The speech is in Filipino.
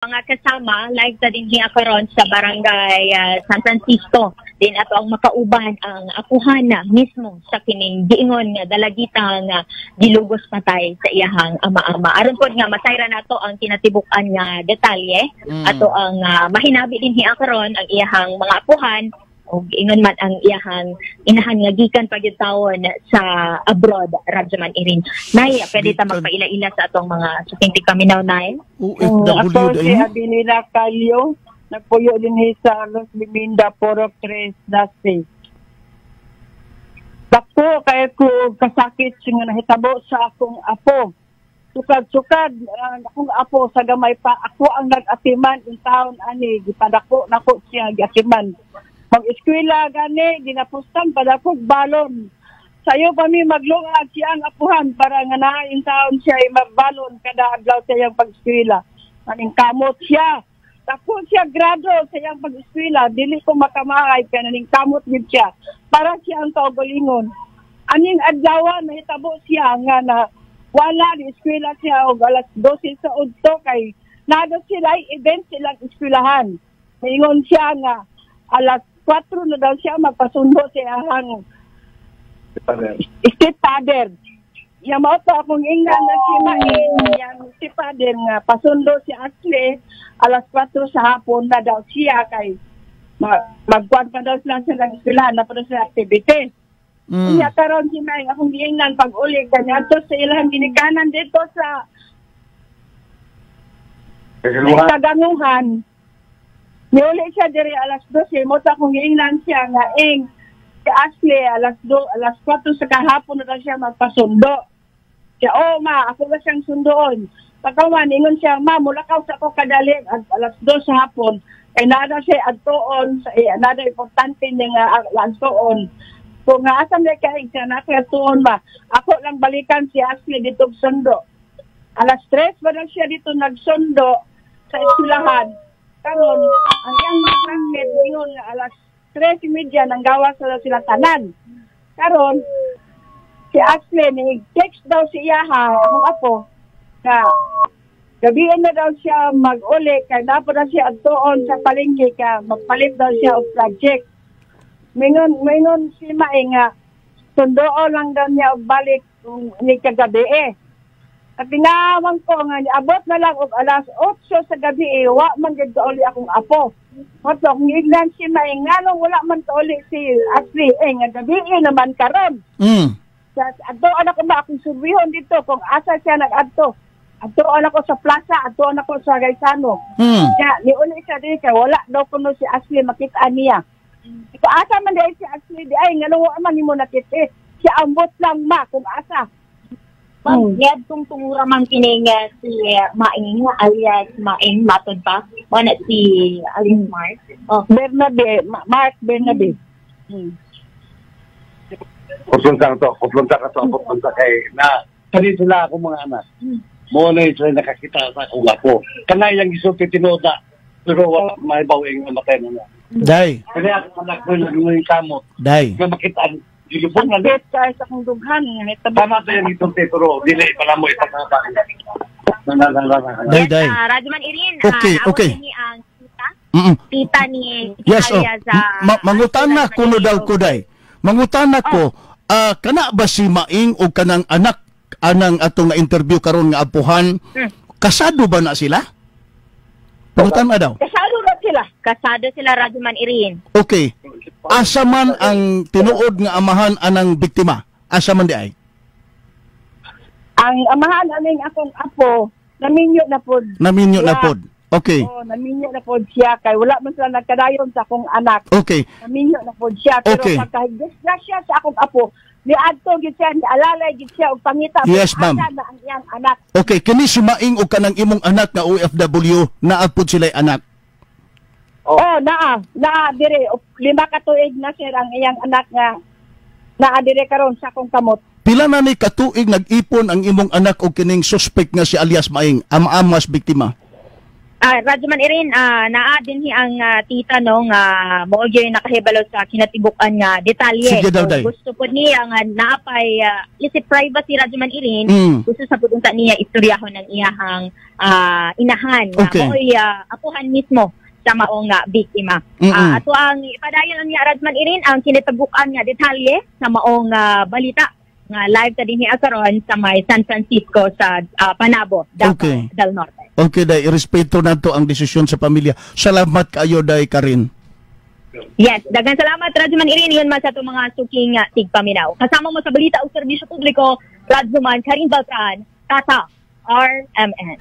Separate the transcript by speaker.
Speaker 1: Mga kasama, live na din niya karon sa barangay San Francisco. Din ato ang makauban ang akuhan na mismo sa kining giingon nga dalagitang gilugos patay sa iyahang ama-ama. Aron pod nga masayra nato ang kinatibuk-an nga detalye. Ato ang mahinabi din niya karon ang iyahang mga akuhan o ingon man ang iyahang inahan nga gikan pagyutawon sa abroad, Radyaman Irin. Nay, pwede ta magpaila-ila sa atong mga suking kaminaw, Nay?
Speaker 2: Ako si Abilina Calio, nagpuyo din sa Los Biminda, Poro 3, Dasti. Dako kaya ko kasakit nga nahitabo sa akong apo. Sukad-sukad akong apo sa gamay pa. Ako ang nag-atiman in taon ani, gipadako nako siya giatiman. Mag-eskwela gani, ginapustan, padakog balon. Sayo pa mi maglungag siya ang apuhan para nga nain taon siya ay magbalon kada adlaw sa iyang pag-eskwela. Maning kamot siya. Tapos siya grado sa iyang pag-eskwela, dili ko makamahay kaya naning kamot din siya. Para siya ang kaugalingon. Aning adlaw nahitabo siya nga na wala di eskwela siya og alas 12 sa udto kay nado sila event silang eskwelahan. Maingon siya nga alas 4 na daw siya magpasundo sa iyang state father. Yang mao to akong ingnan na si Main, yang si father nga pasundo si Ashley alas 4 sa hapon na daw siya kay magkuhan pa daw sila sa eskwelahan na para sa activity. Iya karon si Main akong giingnan pag uli kanya to sa ilang ginikanan dito sa Taganguhan. Niuli siya diri alas 12, mo ta kung giingnan siya nga si Ashley alas 4 sa kahapon na siya magpasundo. Siya, ma, ako ba siyang sundoon. Pagkawan, ingon siya, ma, mulakaw sa ako kadali alas 2 sa hapon. Kaya nada siya adtoon, nada importante niya nga adtoon. Kung nga asam na kayo siya, nakatuon ba, ako lang balikan si Ashley dito sundo. Alas 3 ba na siya dito nagsundo sa eskwelahan. Karon ang iyang magkakit ingon nga alas 3:30 nang gawas na sila tanan. Karon si Ashley ni-text daw si iyaha ang apo na gabiin na daw siya mag-uli kay dapat na siya adtoon sa palengke ka magpalit daw siya og project. Mingon si Mae nga sundoon lang daw niya og balik ni kagabi At tinawang ko nga, abot na lang og alas 8 sa gabi, wa man gid kauli akong apo. Mato, kung ignan si May, nga nung wala man kauli si Ashley, nga gabi naman karon. Adto anak ko ba akong surbihon dito, kung asa siya nag-adto. Adto anak ko sa plaza, adto anak ko sa Gaisano. Kaya, niuli siya dito, wala daw kuno si Ashley, makita niya. Ito, asa man dahil si Ashley, nga nung man ni mo nakita, siya ambot lang kung asa.
Speaker 1: Yan kung tungura man kining si Maing alias Maing matod pa o na si alias Mark
Speaker 2: Bernabe, Mark Bernabe.
Speaker 3: Kupunta ka to kay na kani sila ako mga anak. Mo na sila nakakita sa akong apo. Kanay lang isulti tinoda pero wala may bawing matay na.
Speaker 4: Day.
Speaker 3: Kani ako anak ko lang yung kamot.
Speaker 4: Day.
Speaker 3: Nga makita Gilipong
Speaker 2: na bet kaya sa kong dughan nga
Speaker 3: tama to yung itong pero dili pala mo ipagkaba.
Speaker 4: Day.
Speaker 1: Radyaman Irin.
Speaker 4: Okay.
Speaker 1: Ni ang tita ni
Speaker 4: yes, mangutana ko no daw ko day. Mangutana ko kana ba si Maing o kanang anak anang atong na interview karon nga apuhan kasado ba na sila? Pangutan daw.
Speaker 1: Kasado sila Radyaman Irin.
Speaker 4: Okay. Asa man ang tinuod nga amahan anang biktima? Asa man di ay?
Speaker 2: Ang amahan aning akong apo, naminyo na pod.
Speaker 4: Naminyo na pod. Okay.
Speaker 2: Naminyo na pod siya kay wala man sila nagkadayon sa akong anak.
Speaker 4: Okay.
Speaker 2: Naminyo na pod siya pero
Speaker 4: okay.
Speaker 2: Pagkahigdasya sa akong apo, niadto gid siya, nialalay gid siya og pangita
Speaker 4: yes, ma'am.
Speaker 2: Na ang iyang anak.
Speaker 4: Okay, kini si Maing o kanang imong anak nga OFW, naapod sila'y anak.
Speaker 2: Naa dire 5 ka tuig na sir ang iyang anak nga naa dire karon sa akong kamot.
Speaker 4: Pila na ni katuig nag-ipon ang imong anak o kining suspect nga si alias Maing, ama-amas biktima?
Speaker 1: Radyo man irin, naa din ang tita no nga mo gyud nakahibalo sa kinatibukan nga detalye.
Speaker 4: Sige daw, day.
Speaker 1: Gusto po niya nga naapay isip privacy radyo man irin. Gusto sa pudunta niya istoryahon ng iyahang inahan nga
Speaker 4: Okay.
Speaker 1: mo'y apuhan mismo sa maong biktima. Ato ang ipadayon niya radyo man irin ang kinatibukan nga detalye sa maong balita nga live ta dinhi karon sa may San Francisco sa Panabo, Davao
Speaker 4: Okay.
Speaker 1: del Norte.
Speaker 4: Okay, day, irespeto nato ang desisyon sa pamilya. Salamat kayo, day, Karin.
Speaker 1: Yes, daghang salamat Radyo Man irin yun man sa itong mga suking tigpaminaw. Kasama mo sa balita o serbisyo publiko, Radyo Man Karin Beltran, Tata, RMN.